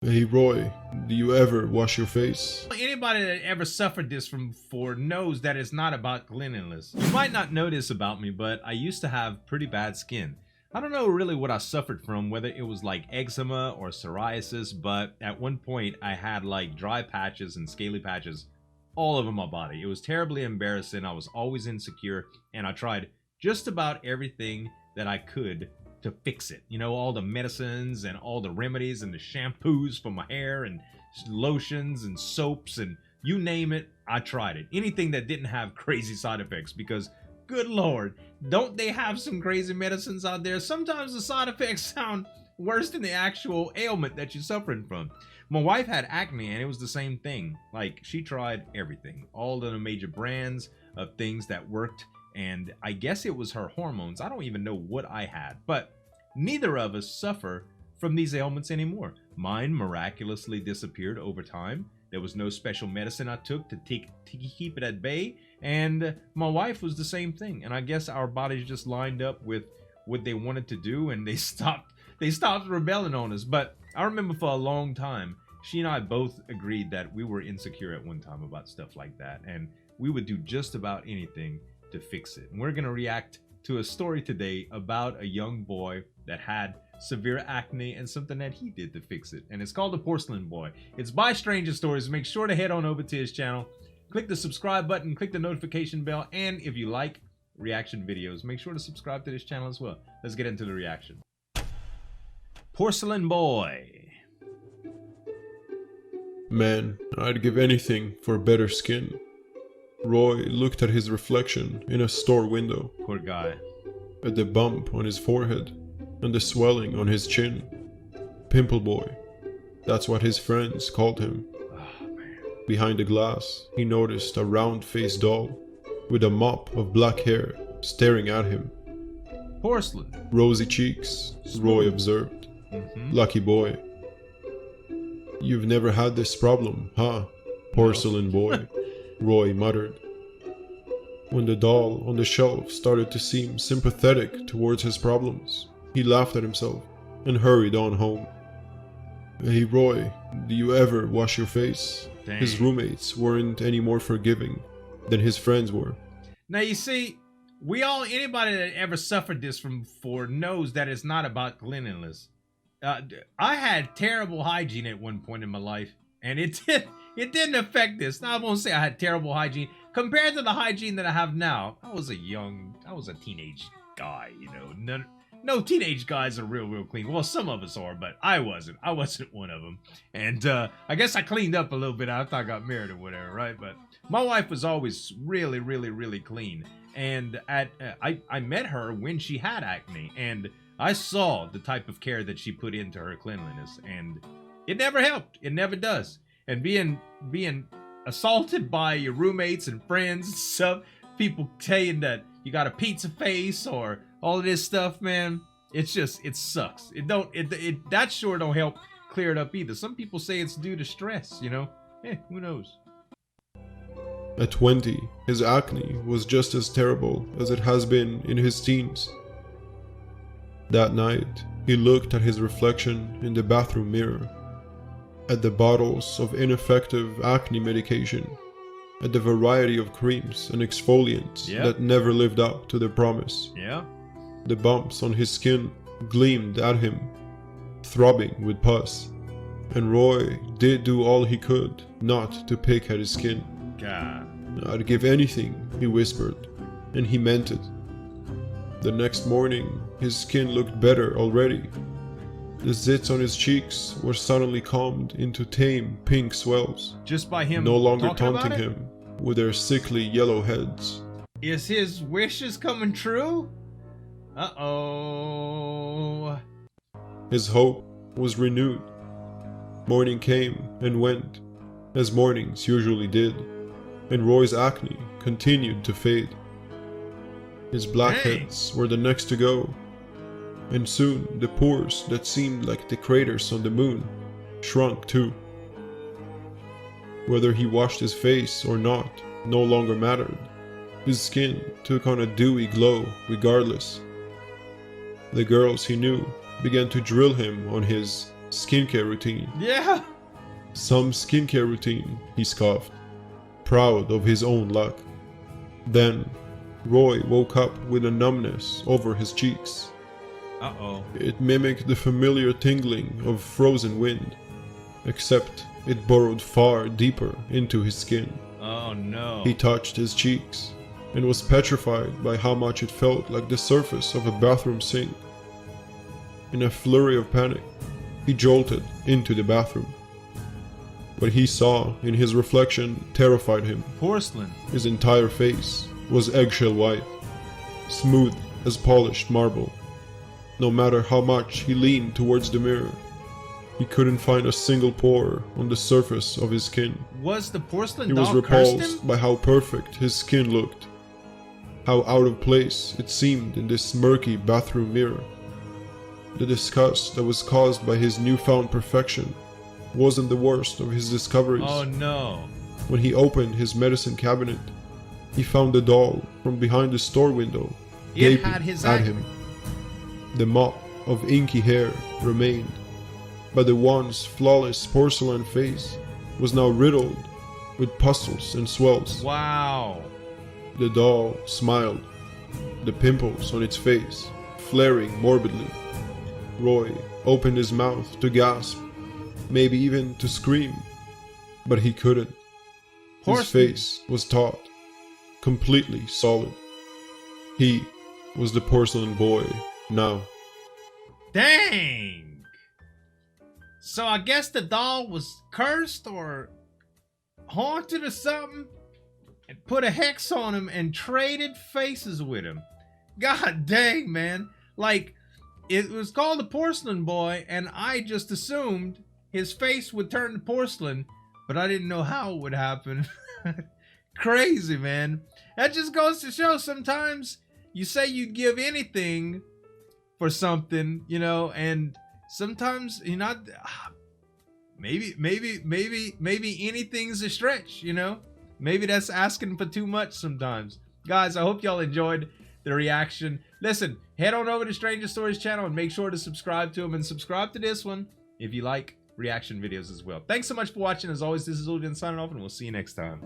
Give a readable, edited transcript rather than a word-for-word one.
Hey Roy, do you ever wash your face? Anybody that ever suffered this from before knows that it's not about cleanliness. You might not know this about me, but I used to have pretty bad skin. I don't know really what I suffered from, whether it was like eczema or psoriasis, but at one point I had like dry patches and scaly patches all over my body. It was terribly embarrassing. I was always insecure, and I tried just about everything that I could to fix it. You know, all the medicines and all the remedies and the shampoos for my hair and lotions and soaps and you name it, I tried it. Anything that didn't have crazy side effects, because good lord, don't they have some crazy medicines out there? Sometimes the side effects sound worse than the actual ailment that you're suffering from. My wife had acne and it was the same thing. Like, she tried everything, all of the major brands of things that worked, and I guess it was her hormones. I don't even know what I had, but neither of us suffer from these ailments anymore. Mine miraculously disappeared over time. There was no special medicine I took to keep it at bay, and my wife was the same thing. And I guess our bodies just lined up with what they wanted to do, and they stopped rebelling on us. But I remember for a long time, she and I both agreed that we were insecure at one time about stuff like that, and we would do just about anything to fix it. And we're gonna react to a story today about a young boy that had severe acne and something that he did to fix it. And it's called The Porcelain Boy. It's by Stranger Stories. Make sure to head on over to his channel, click the subscribe button, click the notification bell, and if you like reaction videos, make sure to subscribe to this channel as well. Let's get into the reaction. Porcelain Boy. Man, I'd give anything for better skin. Roy looked at his reflection in a store window, Poor guy. at the bump on his forehead and the swelling on his chin. Pimple Boy, that's what his friends called him. Oh, man. Behind the glass, he noticed a round-faced doll with a mop of black hair staring at him. Porcelain. Rosy cheeks, Roy observed. Lucky boy. You've never had this problem, huh, Porcelain Boy? Roy muttered. When the doll on the shelf started to seem sympathetic towards his problems, he laughed at himself and hurried on home. Hey Roy, do you ever wash your face? Dang. His roommates weren't any more forgiving than his friends were. Now you see, anybody that ever suffered this from before knows that it's not about cleanliness. I had terrible hygiene at one point in my life, and it didn't affect this. Now I won't say I had terrible hygiene compared to the hygiene that I have now. I was a teenage guy, you know. No teenage guys are real clean. Well, some of us are, but I wasn't one of them. And I guess I cleaned up a little bit after I got married or whatever, right? But my wife was always really clean. And I met her when she had acne, and I saw the type of care that she put into her cleanliness, and it never helped. It never does. And being assaulted by your roommates and friends and stuff, people saying that you got a pizza face or all of this stuff, man, it sucks. That sure don't help clear it up either. Some people say it's due to stress, you know. Who knows? At 20, his acne was just as terrible as it has been in his teens. That night, he looked at his reflection in the bathroom mirror, at the bottles of ineffective acne medication, at the variety of creams and exfoliants that never lived up to their promise. Yeah. The bumps on his skin gleamed at him, throbbing with pus, and Roy did do all he could not to pick at his skin. God. I'd give anything, he whispered, and he meant it. The next morning, his skin looked better already. The zits on his cheeks were suddenly calmed into tame pink swells, Just by him no longer talking about taunting it? him with their sickly yellow heads. Is his wishes coming true? Uh-oh. His hope was renewed. Morning came and went, as mornings usually did, and Roy's acne continued to fade. His blackheads were the next to go, and soon the pores that seemed like the craters on the moon shrunk too. Whether he washed his face or not no longer mattered. His skin took on a dewy glow regardless. The girls he knew began to drill him on his skincare routine. Yeah. Some skincare routine, he scoffed, proud of his own luck. Then, Roy woke up with a numbness over his cheeks. Uh-oh. It mimicked the familiar tingling of frozen wind, except it burrowed far deeper into his skin. Oh no. He touched his cheeks and was petrified by how much it felt like the surface of a bathroom sink. In a flurry of panic, he jolted into the bathroom. What he saw in his reflection terrified him. Porcelain. His entire face was eggshell white, smooth as polished marble. No matter how much he leaned towards the mirror, he couldn't find a single pore on the surface of his skin. Was the porcelain He was doll cursed him? repulsed by how perfect his skin looked, how out of place it seemed in this murky bathroom mirror. The disgust that was caused by his newfound perfection wasn't the worst of his discoveries. Oh no. When he opened his medicine cabinet, he found the doll from behind the store window, It gaping had his at eye- him. The mop of inky hair remained, but the once flawless porcelain face was now riddled with pustules and swells. Wow. The doll smiled, the pimples on its face flaring morbidly. Roy opened his mouth to gasp, maybe even to scream, but he couldn't. His Porcelain. face was taut, completely solid. He was the porcelain boy now. Dang. So I guess the doll was cursed or haunted or something, and put a hex on him and traded faces with him. God dang, man. Like, it was called the Porcelain Boy, and I just assumed his face would turn to porcelain, but I didn't know how it would happen. Crazy, man. That just goes to show sometimes you say you'd give anything for something, you know, and sometimes you're not. Maybe anything's a stretch, you know. Maybe that's asking for too much sometimes. Guys, I hope y'all enjoyed the reaction. Listen, head on over to Stranger Stories channel and make sure to subscribe to him, and subscribe to this one if you like reaction videos as well. Thanks so much for watching. As always, this is Zueljin signing off, and we'll see you next time.